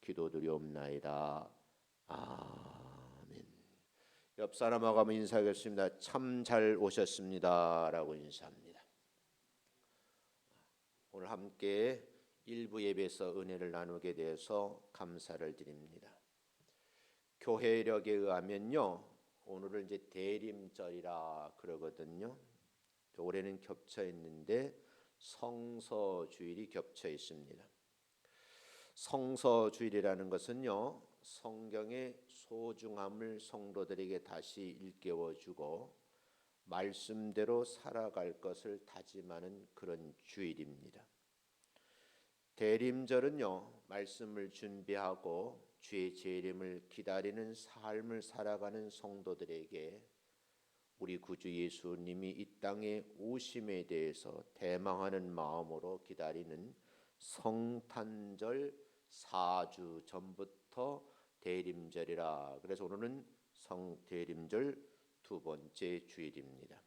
기도드리옵나이다. 아멘. 옆 사람하고 한번 인사하겠습니다. 참 잘 오셨습니다 라고 인사합니다. 오늘 함께 일부 예배에서 은혜를 나누게 되어서 감사를 드립니다. 교회력에 의하면요, 오늘은 이제 대림절이라 그러거든요. 올해는 겹쳐 있는데 성서주일이 겹쳐 있습니다. 성서주일이라는 것은요, 성경의 소중함을 성도들에게 다시 일깨워주고 말씀대로 살아갈 것을 다짐하는 그런 주일입니다. 대림절은요, 말씀을 준비하고 주의 재림을 기다리는 삶을 살아가는 성도들에게 우리 구주 예수님이 이 땅에 오심에 대해서 대망하는 마음으로 기다리는 성탄절 4주 전부터 대림절이라, 그래서 오늘은 성대림절 두 번째 주일입니다.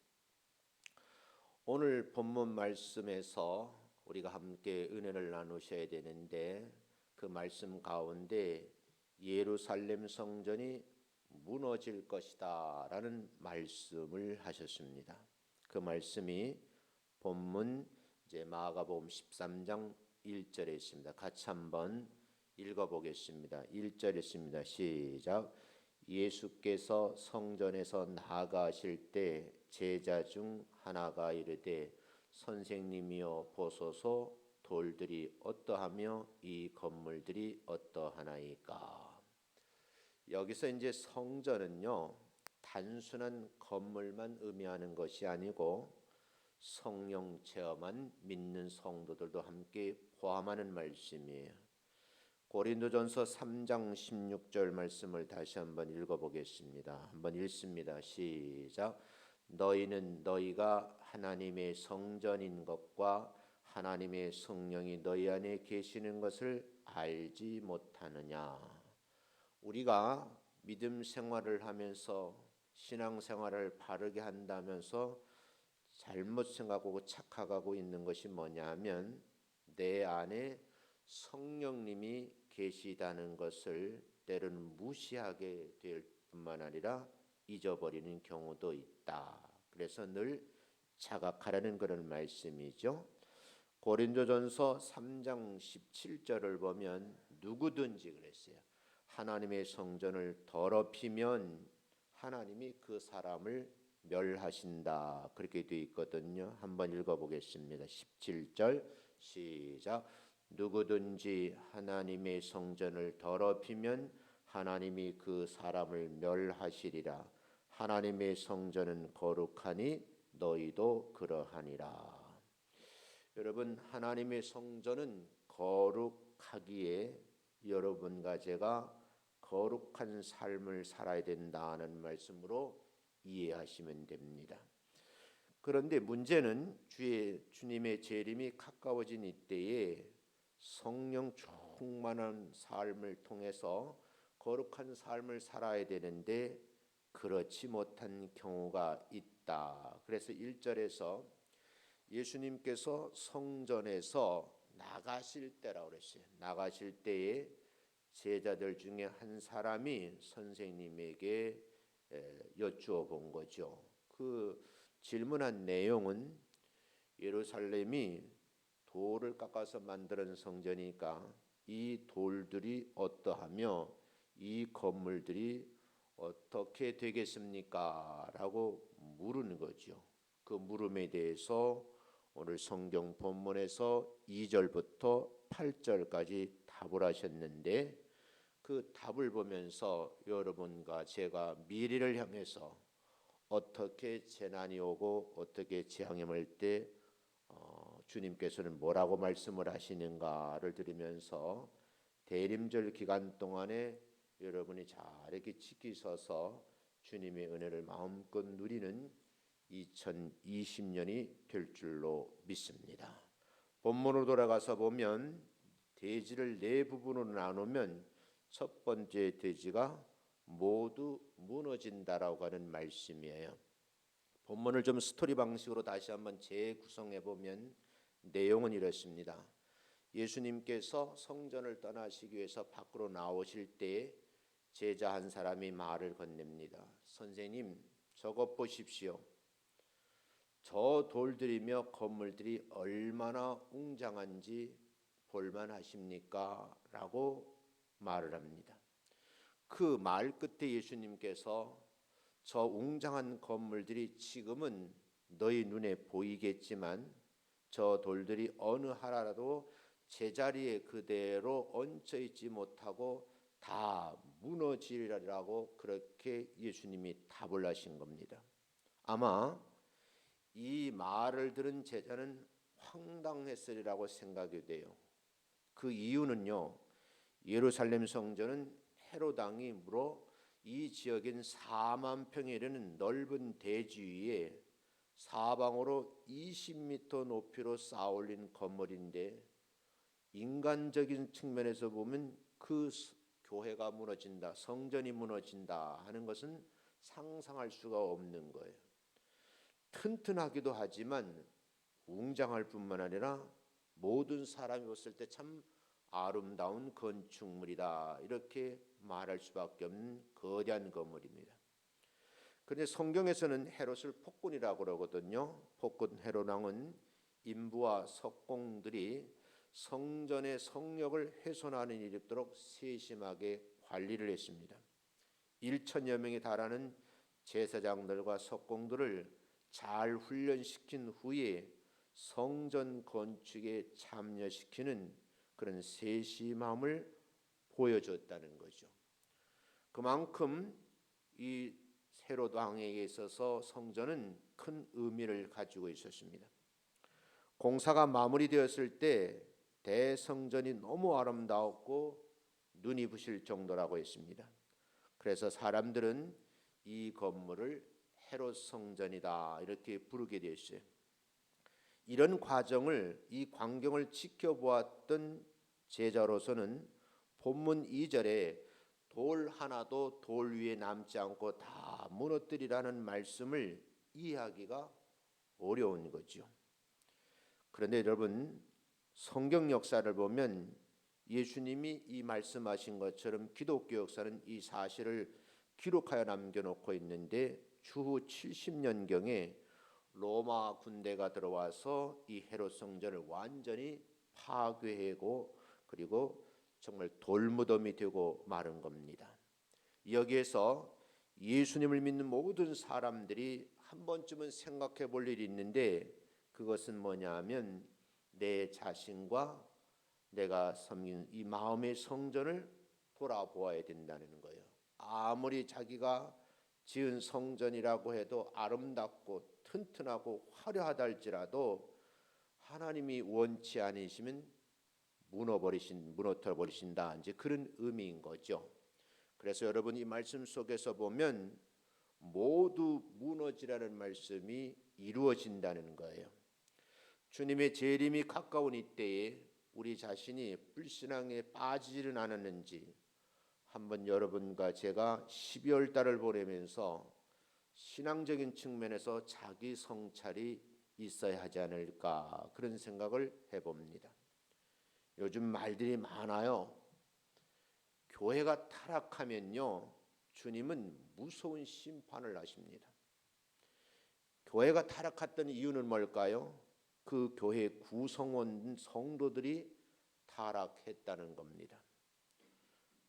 오늘 본문 말씀에서 우리가 함께 은혜를 나누셔야 되는데, 그 말씀 가운데 예루살렘 성전이 무너질 것이다 라는 말씀을 하셨습니다. 그 말씀이 본문 이제 마가복음 13장 1절에 있습니다. 같이 한번 읽어보겠습니다. 1절 있습니다. 시작. 예수께서 성전에서 나가실 때 제자 중 하나가 이르되 선생님이여 보소서, 돌들이 어떠하며 이 건물들이 어떠하나이까. 여기서 이제 성전은요, 단순한 건물만 의미하는 것이 아니고 성령 체험한 믿는 성도들도 함께 포함하는 말씀이에요. 고린도전서 3장 16절 말씀을 다시 한번 읽어보겠습니다. 한번 읽습니다. 시작. 너희는 너희가 하나님의 성전인 것과 하나님의 성령이 너희 안에 계시는 것을 알지 못하느냐. 우리가 믿음 생활을 하면서 신앙 생활을 바르게 한다면서 잘못 생각하고 착각하고 있는 것이 뭐냐면, 내 안에 성령님이 계시다는 것을 때로는 무시하게 될 뿐만 아니라 잊어버리는 경우도 있다. 그래서 늘 자각하라는 그런 말씀이죠. 고린도전서 3장 17절을 보면 누구든지 그랬어요. 하나님의 성전을 더럽히면 하나님이 그 사람을 멸하신다, 그렇게 되어 있거든요. 한번 읽어보겠습니다. 17절 시작. 누구든지 하나님의 성전을 더럽히면 하나님이 그 사람을 멸하시리라. 하나님의 성전은 거룩하니 너희도 그러하니라. 여러분, 하나님의 성전은 거룩하기에 여러분과 제가 거룩한 삶을 살아야 된다는 말씀으로 이해하시면 됩니다. 그런데 문제는 주님의 재림이 가까워진 이때에 성령 충만한 삶을 통해서 거룩한 삶을 살아야 되는데 그렇지 못한 경우가 있다. 그래서 1절에서 예수님께서 성전에서 나가실 때라고 그랬어요. 나가실 때에 제자들 중에 한 사람이 선생님에게 여쭈어 본 거죠. 그 질문한 내용은 예루살렘이 돌을 깎아서 만드는 성전이니까 이 돌들이 어떠하며 이 건물들이 어떻게 되겠습니까? 라고 물은 거죠. 그 물음에 대해서 오늘 성경 본문에서 2절부터 8절까지 답을 하셨는데, 그 답을 보면서 여러분과 제가 미래를 향해서 어떻게 재난이 오고 어떻게 재앙이 올 때 주님께서는 뭐라고 말씀을 하시는가를 들으면서 대림절 기간 동안에 여러분이 잘 이렇게 지키셔서 주님의 은혜를 마음껏 누리는 2020년이 될 줄로 믿습니다. 본문으로 돌아가서 보면 대지를 네 부분으로 나누면 첫 번째 대지가 모두 무너진다라고 하는 말씀이에요. 본문을 좀 스토리 방식으로 다시 한번 재구성해 보면 내용은 이렇습니다. 예수님께서 성전을 떠나시기 위해서 밖으로 나오실 때 제자 한 사람이 말을 건넵니다. 선생님, 저것 보십시오. 저 돌들이며 건물들이 얼마나 웅장한지 볼만하십니까? 라고 말을 합니다. 그 말 끝에 예수님께서 저 웅장한 건물들이 지금은 너희 눈에 보이겠지만 저 돌들이 어느 하나라도 제자리에 그대로 얹혀 있지 못하고 다 무너지리라고 그렇게 예수님이 답을 하신 겁니다. 아마 이 말을 들은 제자는 황당했으리라고 생각이 돼요. 그 이유는요, 예루살렘 성전은 헤롯 왕이 무려 이 지역인 4만 평에 이르는 넓은 대지 위에 사방으로 20m 높이로 쌓아올린 건물인데, 인간적인 측면에서 보면 그 교회가 무너진다, 성전이 무너진다 하는 것은 상상할 수가 없는 거예요. 튼튼하기도 하지만 웅장할 뿐만 아니라 모든 사람이 봤을 때 참 아름다운 건축물이다, 이렇게 말할 수밖에 없는 거대한 건물입니다. 그런데 성경에서는 헤롯을 폭군이라고 그러거든요. 폭군 헤롯 왕은 인부와 석공들이 성전의 성역을 훼손하는 일이 없도록 세심하게 관리를 했습니다. 1천여 명에 달하는 제사장들과 석공들을 잘 훈련시킨 후에 성전 건축에 참여시키는 그런 세심함을 보여줬다는 거죠. 그만큼 이 헤롯 왕에게 있어서 성전은 큰 의미를 가지고 있었습니다. 공사가 마무리되었을 때 대성전이 너무 아름다웠고 눈이 부실 정도라고 했습니다. 그래서 사람들은 이 건물을 헤롯 성전이다 이렇게 부르게 되었어요. 이런 과정을, 이 광경을 지켜보았던 제자로서는 본문 2절에 돌 하나도 돌 위에 남지 않고 다 무너뜨리라는 말씀을 이해하기가 어려운 거죠. 그런데 여러분, 성경 역사를 보면 예수님이 이 말씀하신 것처럼 기독교 역사는 이 사실을 기록하여 남겨놓고 있는데, 추후 70년경에 로마 군대가 들어와서 이 헤롯 성전을 완전히 파괴하고 그리고 정말 돌무덤이 되고 마른 겁니다. 여기에서 예수님을 믿는 모든 사람들이 한 번쯤은 생각해 볼 일이 있는데, 그것은 뭐냐 하면 내 자신과 내가 섬기는 이 마음의 성전을 돌아보아야 된다는 거예요. 아무리 자기가 지은 성전이라고 해도 아름답고 튼튼하고 화려하다 할지라도 하나님이 원치 않으시면 무너뜨려 버리신다, 이제 그런 의미인 거죠. 그래서 여러분, 이 말씀 속에서 보면 모두 무너지라는 말씀이 이루어진다는 거예요. 주님의 재림이 가까운 이때에 우리 자신이 불신앙에 빠지지는 않았는지 한번 여러분과 제가 12월 달을 보내면서 신앙적인 측면에서 자기 성찰이 있어야 하지 않을까, 그런 생각을 해봅니다. 요즘 말들이 많아요. 교회가 타락하면요, 주님은 무서운 심판을 하십니다. 교회가 타락했던 이유는 뭘까요? 그 교회 구성원 성도들이 타락했다는 겁니다.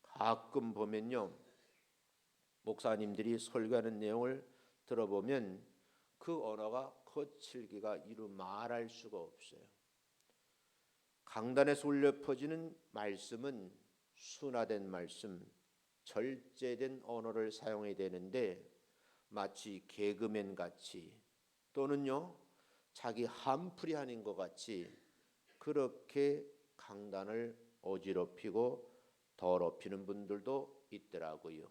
가끔 보면요, 목사님들이 설교하는 내용을 들어보면 그 언어가 거칠기가 이루 말할 수가 없어요. 강단에서 울려 퍼지는 말씀은 순화된 말씀, 절제된 언어를 사용해야 되는데, 마치 개그맨 같이 또는요 자기 한풀이 하는 것 같이 그렇게 강단을 어지럽히고 더럽히는 분들도 있더라고요.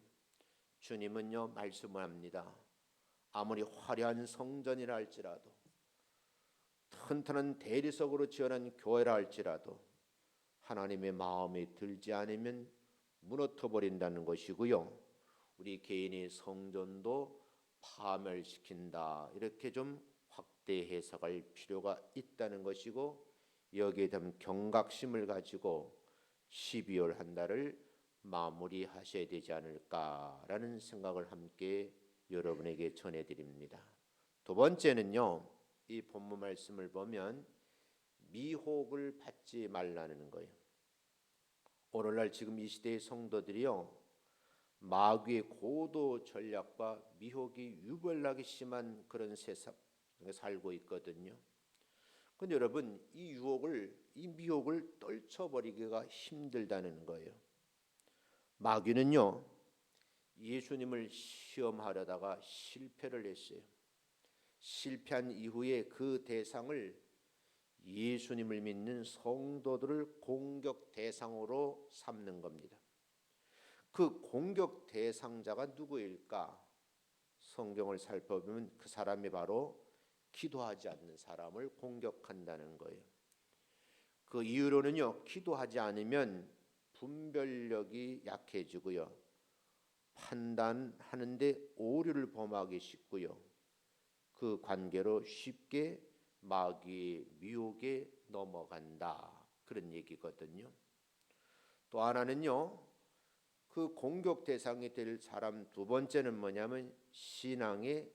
주님은요 말씀을 합니다. 아무리 화려한 성전이라 할지라도, 튼튼한 대리석으로 지어낸 교회라 할지라도 하나님의 마음에 들지 않으면 무너져 버린다는 것이고요. 우리 개인의 성전도 파멸시킨다, 이렇게 좀 확대 해석할 필요가 있다는 것이고, 여기에 대한 경각심을 가지고 12월 한 달을 마무리하셔야 되지 않을까라는 생각을 함께 여러분에게 전해드립니다. 두 번째는요, 이 본문 말씀을 보면 미혹을 받지 말라는 거예요. 오늘날 지금 이 시대의 성도들이요, 마귀의 고도 전략과 미혹이 유별나게 심한 그런 세상에 살고 있거든요. 근데 여러분, 이 미혹을 떨쳐버리기가 힘들다는 거예요. 마귀는요, 예수님을 시험하려다가 실패를 했어요. 실패한 이후에 그 대상을 예수님을 믿는 성도들을 공격 대상으로 삼는 겁니다. 그 공격 대상자가 누구일까? 성경을 살펴보면 그 사람이 바로 기도하지 않는 사람을 공격한다는 거예요. 그 이유로는요, 기도하지 않으면 분별력이 약해지고요, 판단하는데 오류를 범하기 쉽고요, 그 관계로 쉽게 마귀의 미혹에 넘어간다, 그런 얘기거든요. 또 하나는요, 그 공격 대상이 될 사람 두 번째는 뭐냐면 신앙의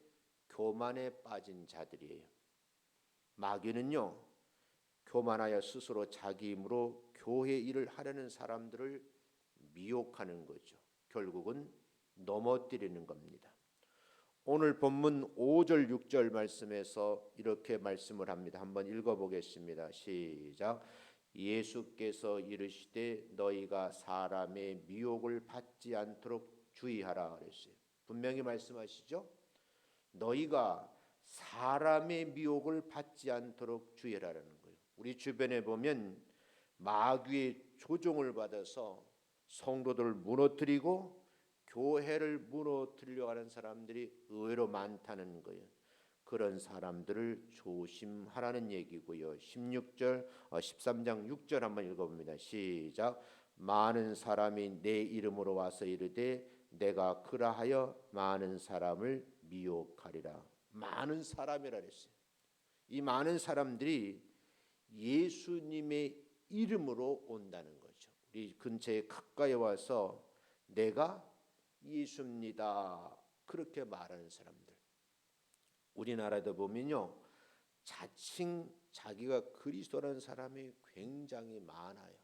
교만에 빠진 자들이에요. 마귀는요, 교만하여 스스로 자기 힘으로 교회 일을 하려는 사람들을 미혹하는 거죠. 결국은 넘어뜨리는 겁니다. 오늘 본문 5절 6절 말씀에서 이렇게 말씀을 합니다. 한번 읽어보겠습니다. 시작. 예수께서 이르시되 너희가 사람의 미혹을 받지 않도록 주의하라 그랬어요. 분명히 말씀하시죠. 너희가 사람의 미혹을 받지 않도록 주의하라는 거예요. 우리 주변에 보면 마귀의 조종을 받아서 성도들을 무너뜨리고 교회를 무너뜨리려고 하는 사람들이 의외로 많다는 거예요. 그런 사람들을 조심하라는 얘기고요. 13장 6절 한번 읽어봅니다. 시작. 많은 사람이 내 이름으로 와서 이르되 내가 그라하여 많은 사람을 미혹하리라. 많은 사람이라 그랬어요. 이 많은 사람들이 예수님의 이름으로 온다는 거죠. 우리 근처에 가까이 와서 내가 예수입니다, 그렇게 말하는 사람들. 우리나라도 보면요, 자칭 자기가 그리스도라는 사람이 굉장히 많아요.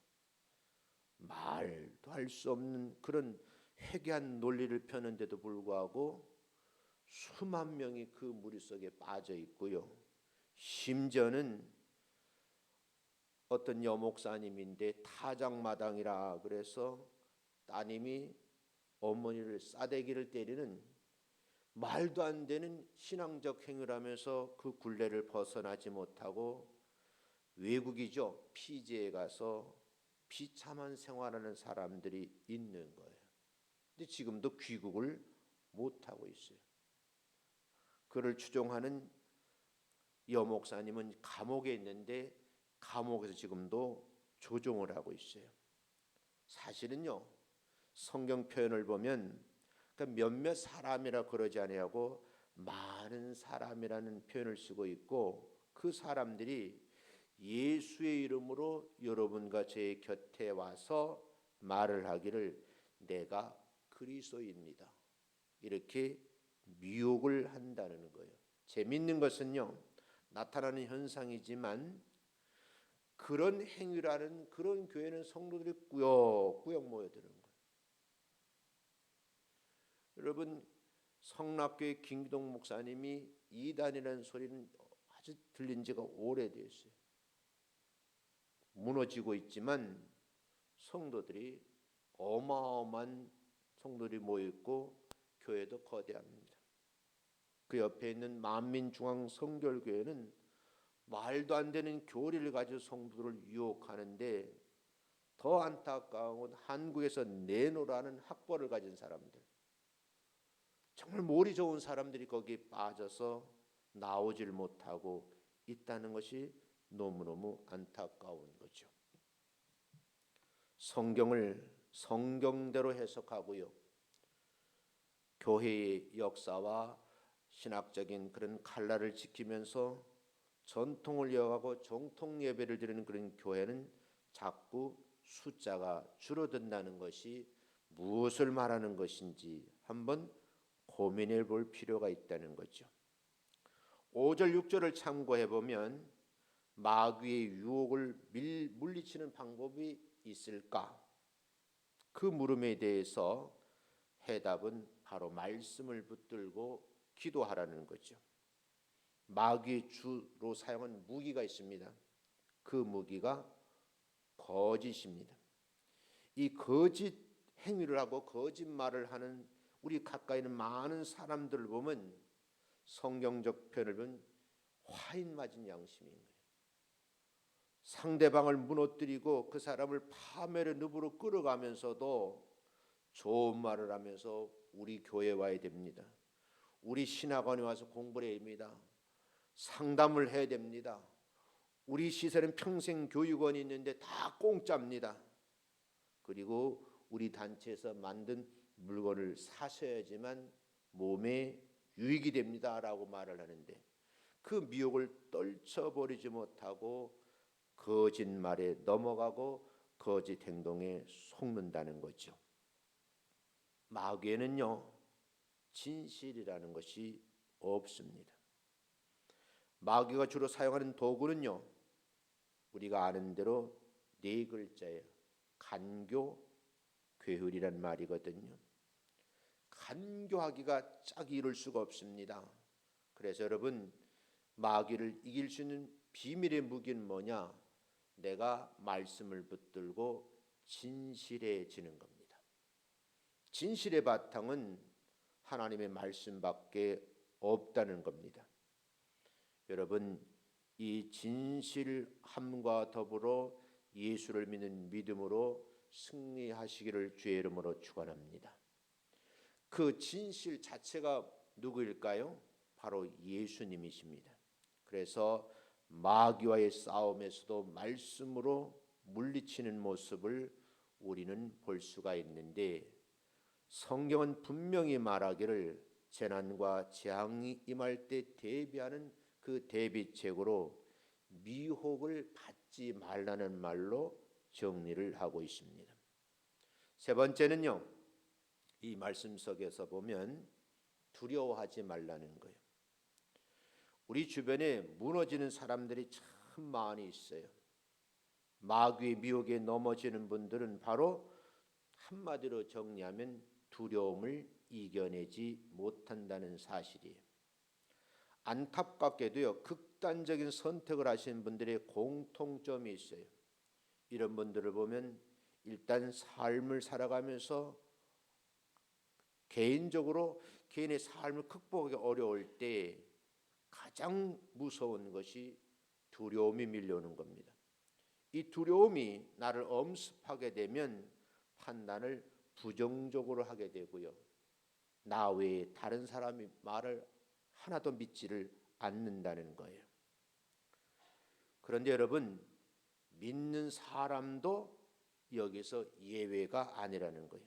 말도 할 수 없는 그런 회개한 논리를 펴는데도 불구하고 수만 명이 그 무리 속에 빠져 있고요. 심지어는 어떤 여목사님인데 타작마당이라 그래서 따님이 어머니를 싸대기를 때리는 말도 안 되는 신앙적 행위를 하면서 그 굴레를 벗어나지 못하고 외국이죠, 피지에 가서 비참한 생활하는 사람들이 있는 거예요. 근데 지금도 귀국을 못하고 있어요. 그를 추종하는 여목사님은 감옥에 있는데 감옥에서 지금도 조종을 하고 있어요. 사실은요, 성경 표현을 보면 그러니까 몇몇 사람이라 그러지 아니하고 많은 사람이라는 표현을 쓰고 있고, 그 사람들이 예수의 이름으로 여러분과 제 곁에 와서 말을 하기를 내가 그리스도입니다, 이렇게 미혹을 한다는 거예요. 재밌는 것은요, 나타나는 현상이지만 그런 행위라는 그런 교회는 성도들이 꾸역꾸역 모여드는 거예요. 여러분, 성락교회 김기동 목사님이 이단이라는 소리는 아주 들린 지가 오래됐어요. 무너지고 있지만 성도들이 어마어마한 성도들이 모여있고 교회도 거대합니다. 그 옆에 있는 만민중앙성결교회는 말도 안 되는 교리를 가지고 성도들을 유혹하는데, 더 안타까운 건 한국에서 내노라는 학벌을 가진 사람들, 정말 머리 좋은 사람들이 거기에 빠져서 나오질 못하고 있다는 것이 너무너무 안타까운 거죠. 성경을 성경대로 해석하고요, 교회의 역사와 신학적인 그런 칼날을 지키면서 전통을 이어가고 정통 예배를 드리는 그런 교회는 자꾸 숫자가 줄어든다는 것이 무엇을 말하는 것인지 한번 고민해 볼 필요가 있다는 거죠. 5절 6절을 참고해 보면 마귀의 유혹을 물리치는 방법이 있을까? 그 물음에 대해서 해답은 바로 말씀을 붙들고 기도하라는 거죠. 마귀의 주로 사용한 무기가 있습니다. 그 무기가 거짓입니다. 이 거짓 행위를 하고 거짓말을 하는 우리 가까이 있는 많은 사람들을 보면 성경적 표현을 보면 화인 맞은 양심인 거예요. 상대방을 무너뜨리고 그 사람을 파멸의 늪으로 끌어가면서도 좋은 말을 하면서 우리 교회에 와야 됩니다. 우리 신학원에 와서 공부를 해야 됩니다. 상담을 해야 됩니다. 우리 시설은 평생 교육원이 있는데 다 공짜입니다. 그리고 우리 단체에서 만든 물건을 사셔야지만 몸에 유익이 됩니다라고 말을 하는데 그 미혹을 떨쳐버리지 못하고 거짓말에 넘어가고 거짓 행동에 속는다는 거죠. 마귀에는요 진실이라는 것이 없습니다. 마귀가 주로 사용하는 도구는요 우리가 아는 대로 네 글자예요. 간교, 괴율이란 말이거든요. 간교하기가 짝이 이룰 수가 없습니다. 그래서 여러분 마귀를 이길 수 있는 비밀의 무기는 뭐냐? 내가 말씀을 붙들고 진실해지는 겁니다. 진실의 바탕은 하나님의 말씀밖에 없다는 겁니다. 여러분 이 진실함과 더불어 예수를 믿는 믿음으로 승리하시기를 주의 이름으로 축원합니다. 그 진실 자체가 누구일까요? 바로 예수님이십니다. 그래서 마귀와의 싸움에서도 말씀으로 물리치는 모습을 우리는 볼 수가 있는데 성경은 분명히 말하기를 재난과 재앙이 임할 때 대비하는 그 대비책으로 미혹을 받지 말라는 말로 정리를 하고 있습니다. 세 번째는요. 이 말씀 속에서 보면 두려워하지 말라는 거예요. 우리 주변에 무너지는 사람들이 참 많이 있어요. 마귀의 미혹에 넘어지는 분들은 바로 한마디로 정리하면 두려움을 이겨내지 못한다는 사실이에요. 안타깝게도요 극단적인 선택을 하시는 분들의 공통점이 있어요. 이런 분들을 보면 일단 삶을 살아가면서 개인적으로 개인의 삶을 극복하기 어려울 때 가장 무서운 것이 두려움이 밀려오는 겁니다. 이 두려움이 나를 엄습하게 되면 판단을 부정적으로 하게 되고요. 나 외에 다른 사람이 말을 하나도 믿지를 않는다는 거예요. 그런데 여러분 믿는 사람도 여기서 예외가 아니라는 거예요.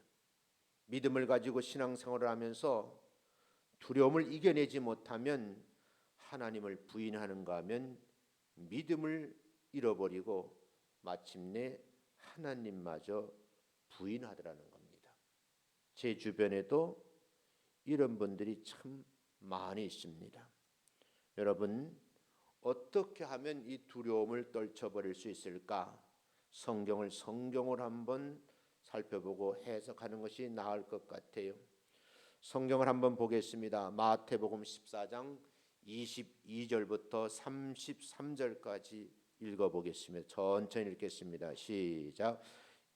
믿음을 가지고 신앙생활을 하면서 두려움을 이겨내지 못하면 하나님을 부인하는가 하면 믿음을 잃어버리고 마침내 하나님마저 부인하더라는 겁니다. 제 주변에도 이런 분들이 참 많이 있습니다. 여러분 어떻게 하면 이 두려움을 떨쳐버릴 수 있을까? 성경을 성경으로 한번 살펴보고 해석하는 것이 나을 것 같아요. 성경을 한번 보겠습니다. 마태복음 14장 22절부터 33절까지 읽어보겠습니다. 천천히 읽겠습니다. 시작.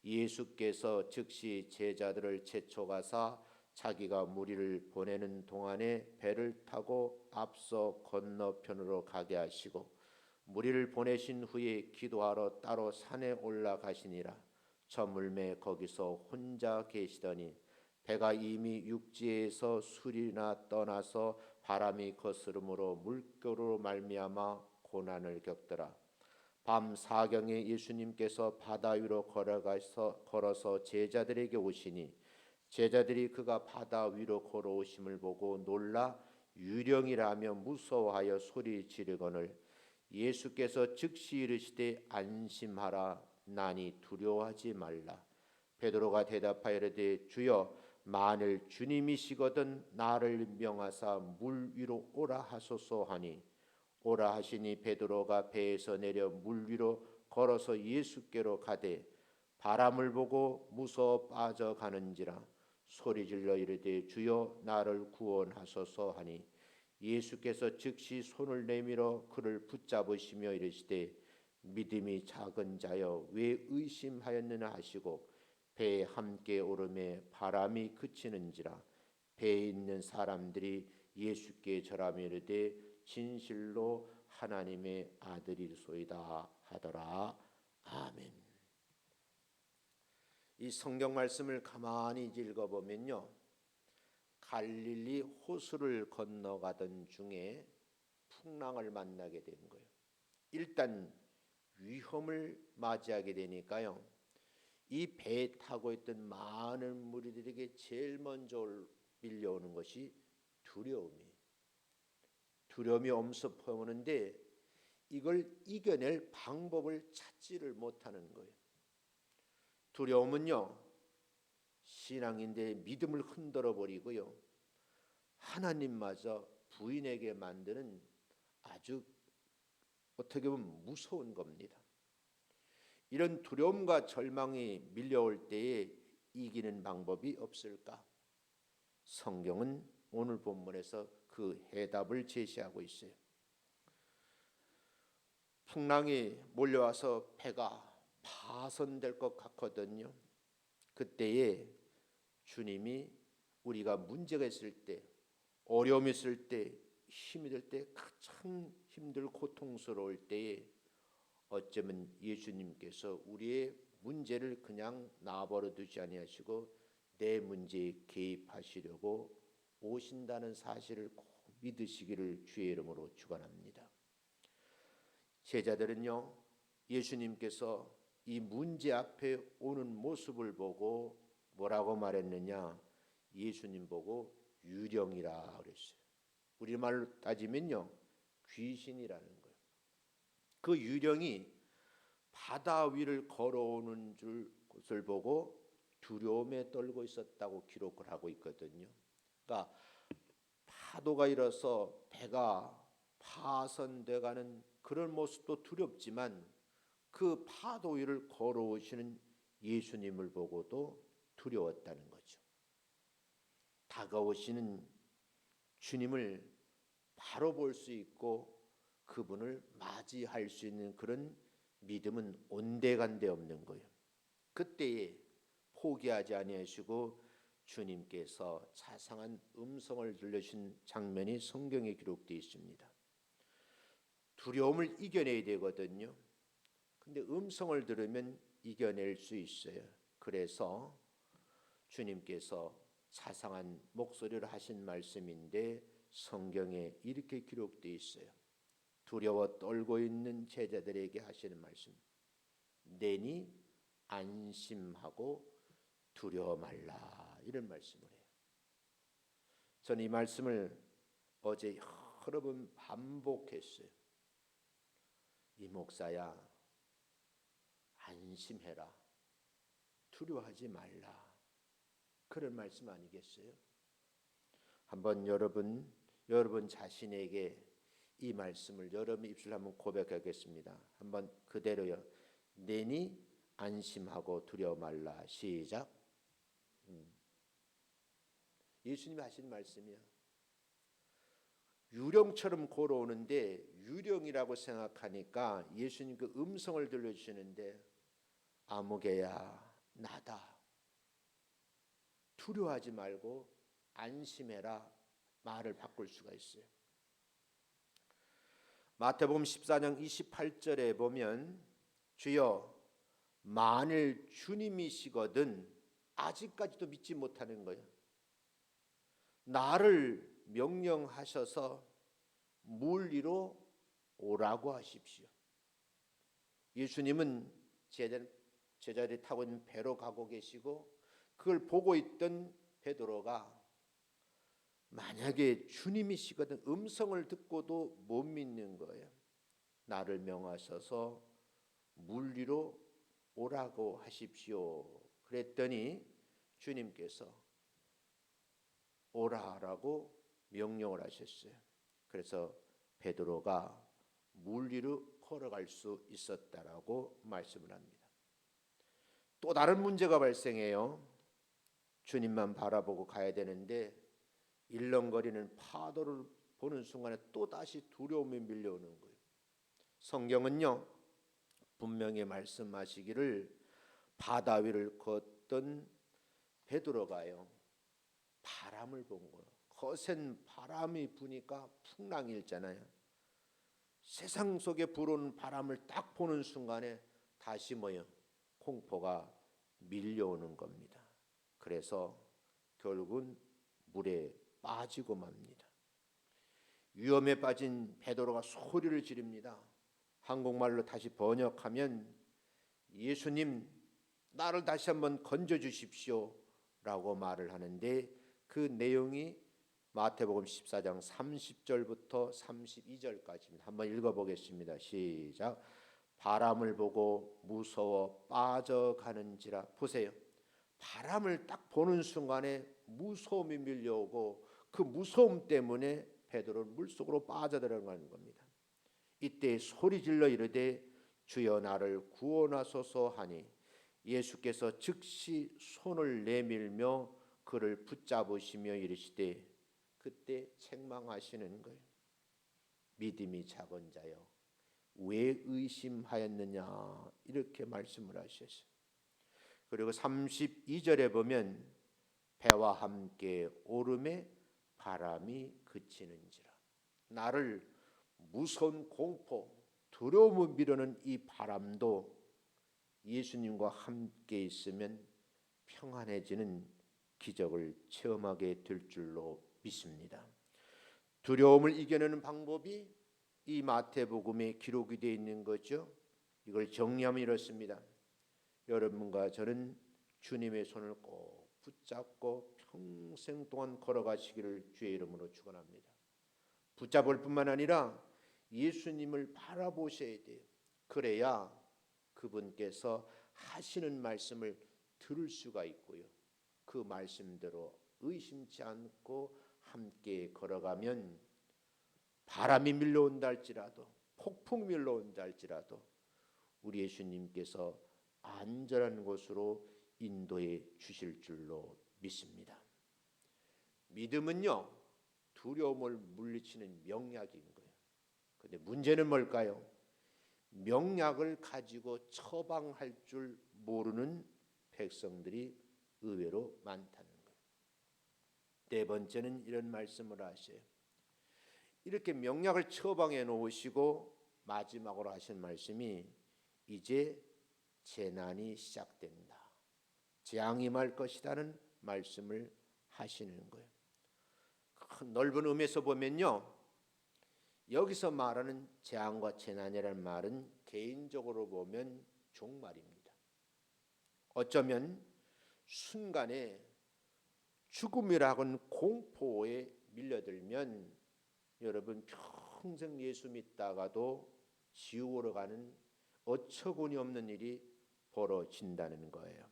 예수께서 즉시 제자들을 제초가사 자기가 무리를 보내는 동안에 배를 타고 앞서 건너편으로 가게 하시고 무리를 보내신 후에 기도하러 따로 산에 올라가시니라. 저 물매 거기서 혼자 계시더니 배가 이미 육지에서 술이나 떠나서 바람이 거스름으로 물결로 말미암아 고난을 겪더라. 밤 사경에 예수님께서 바다 위로 걸어서 제자들에게 오시니 제자들이 그가 바다 위로 걸어오심을 보고 놀라 유령이라며 무서워하여 소리 지르거늘 예수께서 즉시 이르시되 안심하라 나니 두려워하지 말라. 베드로가 대답하여 이르되 주여 만일 주님이시거든 나를 명하사 물 위로 오라 하소서 하니 오라 하시니 베드로가 배에서 내려 물 위로 걸어서 예수께로 가되 바람을 보고 무서워 빠져가는지라 소리질러 이르되 주여 나를 구원하소서 하니 예수께서 즉시 손을 내밀어 그를 붙잡으시며 이르시되 믿음이 작은 자여 왜 의심하였느냐 하시고 배에 함께 오르매 바람이 그치는지라 배에 있는 사람들이 예수께 절하며 이르되 진실로 하나님의 아들이소이다 하더라. 아멘. 이 성경 말씀을 가만히 읽어보면요, 갈릴리 호수를 건너가던 중에 풍랑을 만나게 된 거예요. 일단 위험을 맞이하게 되니까요, 이 배에 타고 있던 많은 무리들에게 제일 먼저 밀려오는 것이 두려움이에요. 두려움이 엄습해오는데 이걸 이겨낼 방법을 찾지를 못하는 거예요. 두려움은요, 신앙인들의 믿음을 흔들어 버리고요, 하나님마저 부인에게 만드는 아주 어떻게 보면 무서운 겁니다. 이런 두려움과 절망이 밀려올 때에 이기는 방법이 없을까? 성경은 오늘 본문에서 그 해답을 제시하고 있어요. 풍랑이 몰려와서 배가 파손될 것 같거든요. 그때에 주님이 우리가 문제가 있을 때, 어려움이 있을 때, 힘이 들 때, 가장 힘들고 고통스러울 때에 어쩌면 예수님께서 우리의 문제를 그냥 놔버려 두지 아니하시고 내 문제에 개입하시려고 오신다는 사실을 꼭 믿으시기를 주의 이름으로 축원합니다. 제자들은요, 예수님께서 이 문제 앞에 오는 모습을 보고 뭐라고 말했느냐? 예수님 보고 유령이라 그랬어요. 우리말로 따지면요, 귀신이라는 거예요. 그 유령이 바다 위를 걸어오는 것을 보고 두려움에 떨고 있었다고 기록을 하고 있거든요. 그러니까 파도가 일어서 배가 파손돼가는 그런 모습도 두렵지만 그 파도 위를 걸어오시는 예수님을 보고도 두려웠다는 거죠. 다가오시는 주님을 바로 볼 수 있고 그분을 맞이할 수 있는 그런 믿음은 온데간데 없는 거예요. 그때에 포기하지 아니하시고 주님께서 자상한 음성을 들려주신 장면이 성경에 기록되어 있습니다. 두려움을 이겨내야 되거든요. 근데 음성을 들으면 이겨낼 수 있어요. 그래서 주님께서 자상한 목소리로 하신 말씀인데 성경에 이렇게 기록되어 있어요. 두려워 떨고 있는 제자들에게 하시는 말씀. 내니 안심하고 두려워 말라. 이런 말씀을 해요. 저는 이 말씀을 어제 여러 번 반복했어요. 이 목사야, 안심해라. 두려워하지 말라. 그런 말씀 아니겠어요? 한번 여러분 자신에게 이 말씀을 여러분 입술로 한번 고백하겠습니다. 한번 그대로요. 내니 안심하고 두려워 말라. 시작. 예수님이 하신 말씀이야. 유령처럼 걸어오는데 유령이라고 생각하니까 예수님 그 음성을 들려주시는데 아무개야 나다. 두려워하지 말고 안심해라. 말을 바꿀 수가 있어요. 마태복음 14장 28절에 보면 주여 만일 주님이시거든 아직까지도 믿지 못하는 거예요. 나를 명령하셔서 물 위로 오라고 하십시오. 예수님은 제자들이 타고 있는 배로 가고 계시고 그걸 보고 있던 베드로가 만약에 주님이시거든 음성을 듣고도 못 믿는 거예요. 나를 명하셔서 물 위로 오라고 하십시오. 그랬더니 주님께서 오라라고 명령을 하셨어요. 그래서 베드로가 물 위로 걸어갈 수 있었다라고 말씀을 합니다. 또 다른 문제가 발생해요. 주님만 바라보고 가야 되는데 일렁거리는 파도를 보는 순간에 또다시 두려움이 밀려오는 거예요. 성경은요, 분명히 말씀하시기를 바다 위를 걷던 베드로가요, 바람을 본 거예요. 거센 바람이 부니까 풍랑이 일잖아요. 세상 속에 불어오는 바람을 딱 보는 순간에 다시 공포가 밀려오는 겁니다. 그래서 결국은 물에 빠지고 맙니다. 위험에 빠진 베드로가 소리를 지릅니다. 한국말로 다시 번역하면 예수님, 나를 다시 한번 건져 주십시오 라고 말을 하는데, 그 내용이 마태복음 14장 30절부터 32절까지입니다. 한번 읽어보겠습니다. 시작. 바람을 보고 무서워 빠져가는지라. 보세요. 바람을 딱 보는 순간에 무서움이 밀려오고 그 무서움 때문에 베드로는 물속으로 빠져들어가는 겁니다. 이때 소리질러 이르되 주여 나를 구원하소서 하니 예수께서 즉시 손을 내밀며 그를 붙잡으시며 이르시되, 그때 책망하시는 거예요. 믿음이 작은 자여 왜 의심하였느냐, 이렇게 말씀을 하셨어요. 그리고 32절에 보면 배와 함께 오름에 바람이 그치는지라. 나를 무서운 공포, 두려움을 미루는 이 바람도 예수님과 함께 있으면 평안해지는 기적을 체험하게 될 줄로 믿습니다. 두려움을 이겨내는 방법이 이 마태복음에 기록이 되어 있는 거죠. 이걸 정리하면 이렇습니다. 여러분과 저는 주님의 손을 꼭 붙잡고 평생 동안 걸어가시기를 주의 이름으로 축원합니다. 붙잡을 뿐만 아니라 예수님을 바라보셔야 돼요. 그래야 그분께서 하시는 말씀을 들을 수가 있고요, 그 말씀대로 의심치 않고 함께 걸어가면 바람이 밀려온다 할지라도, 폭풍 밀려온다 할지라도 우리 예수님께서 안전한 곳으로 인도해 주실 줄로 믿습니다. 믿음은요, 두려움을 물리치는 명약인 거예요. 그런데 문제는 뭘까요? 명약을 가지고 처방할 줄 모르는 백성들이 의외로 많다는 거예요. 네 번째는 이런 말씀을 하셔요. 이렇게 명약을 처방해 놓으시고 마지막으로 하신 말씀이 이제 재난이 시작된다, 재앙이 임할 것이라는 말씀을 하시는 거예요. 큰 넓은 의미에서 보면요, 여기서 말하는 재앙과 재난이라는 말은 개인적으로 보면 종말입니다. 어쩌면 순간에 죽음이라고는 공포에 밀려들면 여러분 평생 예수 믿다가도 지옥으로 가는 어처구니 없는 일이 벌어진다는 거예요.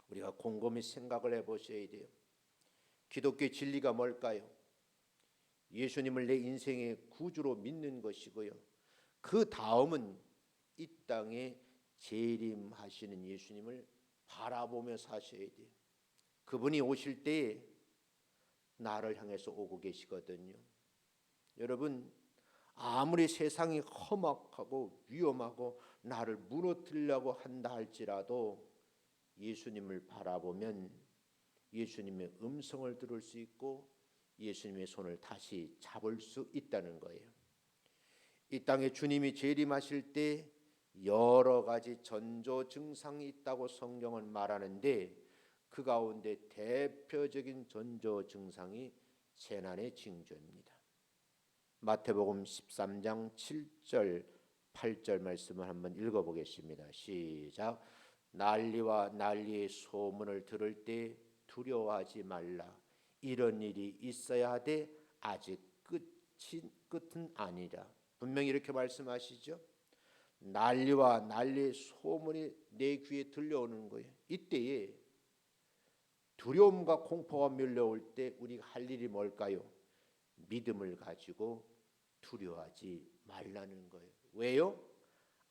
우리가 곰곰이 생각을 해보셔야 돼요. 기독교의 진리가 뭘까요? 예수님을 내 인생의 구주로 믿는 것이고요, 그 다음은 이 땅에 재림하시는 예수님을 바라보며 사셔야 돼요. 그분이 오실 때에 나를 향해서 오고 계시거든요. 여러분, 아무리 세상이 험악하고 위험하고 나를 무너뜨리려고 한다 할지라도 예수님을 바라보면 예수님의 음성을 들을 수 있고 예수님의 손을 다시 잡을 수 있다는 거예요. 이 땅에 주님이 재림하실 때 여러 가지 전조 증상이 있다고 성경은 말하는데, 그 가운데 대표적인 전조 증상이 재난의 징조입니다. 마태복음 13장 7절 8절 말씀을 한번 읽어보겠습니다. 시작. 난리와 난리의 소문을 들을 때 두려워하지 말라. 이런 일이 있어야 하되 아직 끝은 아니라. 분명히 이렇게 말씀하시죠. 난리와 난리의 소문이 내 귀에 들려오는 거예요. 이때에 두려움과 공포가 밀려올 때 우리가 할 일이 뭘까요? 믿음을 가지고 두려워하지 말라는 거예요. 왜요?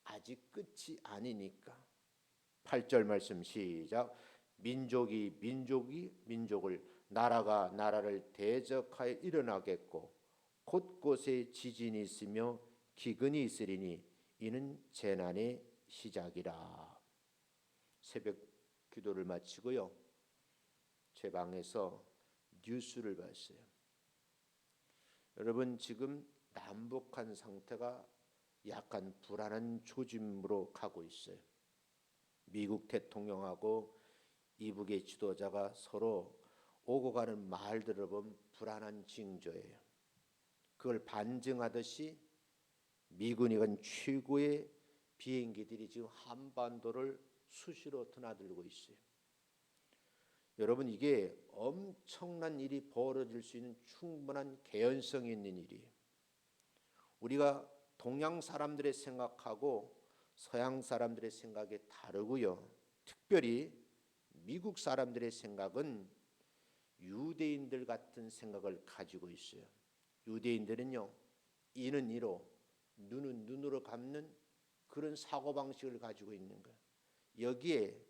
아직 끝이 아니니까. 8절 말씀 시작. 민족이 민족을 나라가 나라를 대적하여 일어나겠고 곳곳에 지진이 있으며 기근이 있으리니 이는 재난의 시작이라. 새벽 기도를 마치고요. 제 방에서 뉴스를 봤어요. 여러분 지금 남북한 상태가 약간 불안한 조짐으로 가고 있어요. 미국 대통령하고 이북의 지도자가 서로 오고 가는 말들을 보면 불안한 징조예요. 그걸 반증하듯이 미군이 간 최고의 비행기들이 지금 한반도를 수시로 드나들고 있어요. 여러분 이게 엄청난 일이 벌어질 수 있는 충분한 개연성이 있는 일이에요. 우리가 동양 사람들의 생각하고 서양 사람들의 생각이 다르고요. 특별히 미국 사람들의 생각은 유대인들 같은 생각을 가지고 있어요. 유대인들은요, 이는 이로, 눈은 눈으로 갚는 그런 사고방식을 가지고 있는 거예요. 여기에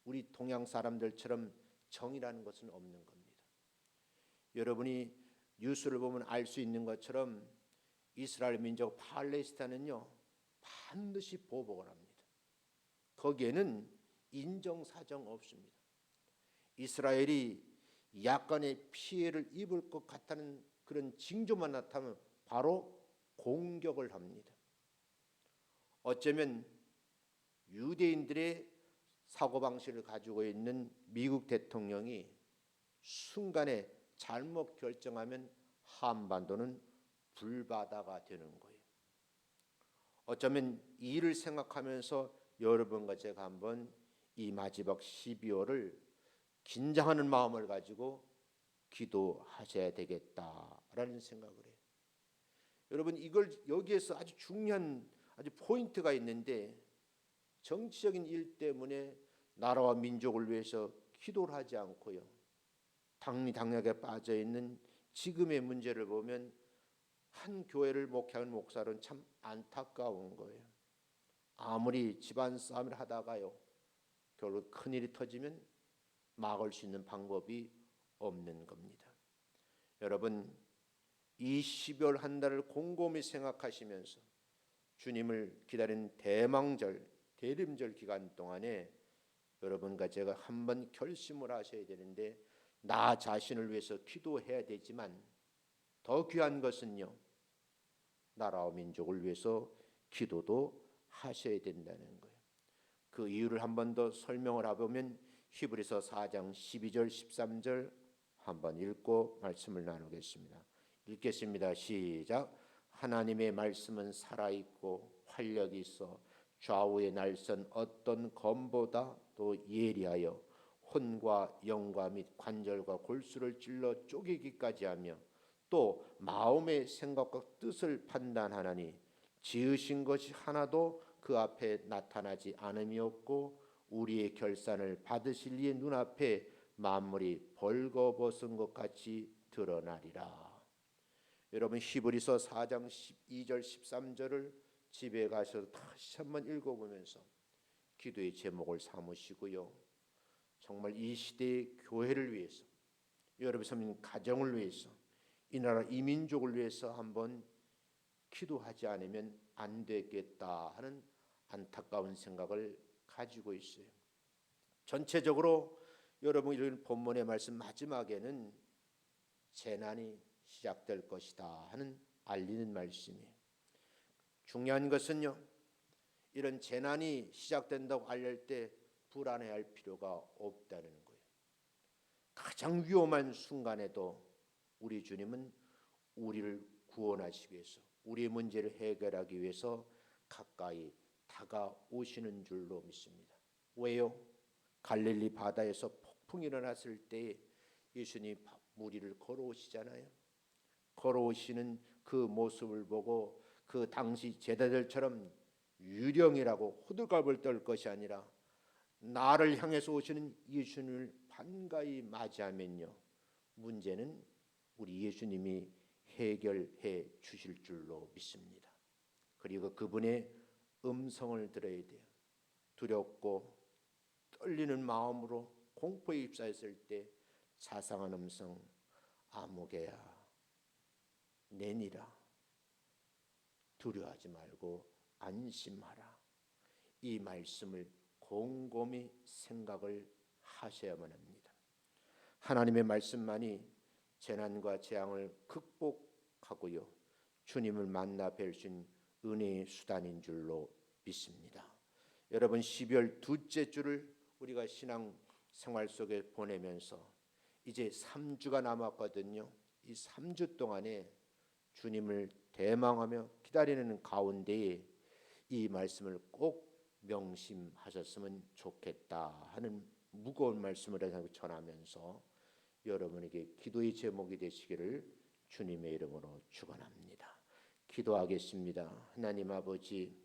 우리 동양 사람들처럼 정의라는 것은 없는 겁니다. 여러분이 뉴스를 보면 알 수 있는 것처럼 이스라엘 민족 팔레스타인은요 반드시 보복을 합니다. 거기에는 인정사정 없습니다. 이스라엘이 약간의 피해를 입을 것 같다는 그런 징조만 나타나면 바로 공격을 합니다. 어쩌면 유대인들의 사고방식을 가지고 있는 미국 대통령이 순간에 잘못 결정하면 한반도는 불바다가 되는 거예요. 어쩌면 이 일을 생각하면서 여러분과 제가 한번 이 마지막 12월을 긴장하는 마음을 가지고 기도하셔야 되겠다라는 생각을 해요. 여러분 이걸 여기에서 아주 중요한 아주 포인트가 있는데 정치적인 일 때문에 나라와 민족을 위해서 기도를 하지 않고요. 당락에 빠져 있는 지금의 문제를 보면 한 교회를 목회하는 목사는 참 안타까운 거예요. 아무리 집안 싸움을 하다가요. 결국 큰일이 터지면 막을 수 있는 방법이 없는 겁니다. 여러분 이 12월 한 달을 곰곰이 생각하시면서 주님을 기다린 대망절, 대림절 기간 동안에 여러분과 제가 한번 결심을 하셔야 되는데 나 자신을 위해서 기도해야 되지만 더 귀한 것은요. 나라와 민족을 위해서 기도도 하셔야 된다는 거예요. 그 이유를 한 번 더 설명을 해보면 히브리서 4장 12절 13절 한번 읽고 말씀을 나누겠습니다. 읽겠습니다. 시작. 하나님의 말씀은 살아있고 활력이 있어 좌우의 날선 어떤 검보다 또 예리하여 혼과 영과 및 관절과 골수를 찔러 쪼개기까지 하며 또 마음의 생각과 뜻을 판단하나니 지으신 것이 하나도 그 앞에 나타나지 않음이 없고 우리의 결산을 받으실 이의 눈앞에 만물이 벌거벗은 것 같이 드러나리라. 여러분 히브리서 4장 12절 13절을 집에 가셔서 다시 한번 읽어보면서 기도의 제목을 삼으시고요. 정말 이 시대의 교회를 위해서 여러분 섬기는 가정을 위해서 이 나라 이 민족을 위해서 한번 기도하지 않으면 안 되겠다 하는 안타까운 생각을 가지고 있어요. 전체적으로 여러분 읽은 본문의 말씀 마지막에는 재난이 시작될 것이다 하는 알리는 말씀이에요. 중요한 것은요. 이런 재난이 시작된다고 알릴 때 불안해할 필요가 없다는 거예요. 가장 위험한 순간에도 우리 주님은 우리를 구원하시기 위해서 우리의 문제를 해결하기 위해서 가까이 다가오시는 줄로 믿습니다. 왜요? 갈릴리 바다에서 폭풍이 일어났을 때 예수님이 물 위를 걸어오시잖아요. 걸어오시는 그 모습을 보고 그 당시 제자들처럼 유령이라고 호들갑을 떨 것이 아니라 나를 향해서 오시는 예수님을 반가이 맞이하면요, 문제는 우리 예수님이 해결해 주실 줄로 믿습니다. 그리고 그분의 음성을 들어야 돼요. 두렵고 떨리는 마음으로 공포에 휩싸였을 때 자상한 음성, 아무개야 내니라, 두려워하지 말고 안심하라, 이 말씀을 곰곰이 생각을 하셔야만 합니다. 하나님의 말씀만이 재난과 재앙을 극복하고요, 주님을 만나 뵐 수 있는 은혜의 수단인 줄로 믿습니다. 여러분, 12월 둘째 주를 우리가 신앙 생활 속에 보내면서 이제 3주가 남았거든요. 이 3주 동안에 주님을 대망하며 기다리는 가운데에 이 말씀을 꼭 명심하셨으면 좋겠다 하는 무거운 말씀을 전하면서 여러분에게 기도의 제목이 되시기를 주님의 이름으로 축원합니다. 기도하겠습니다. 하나님 아버지,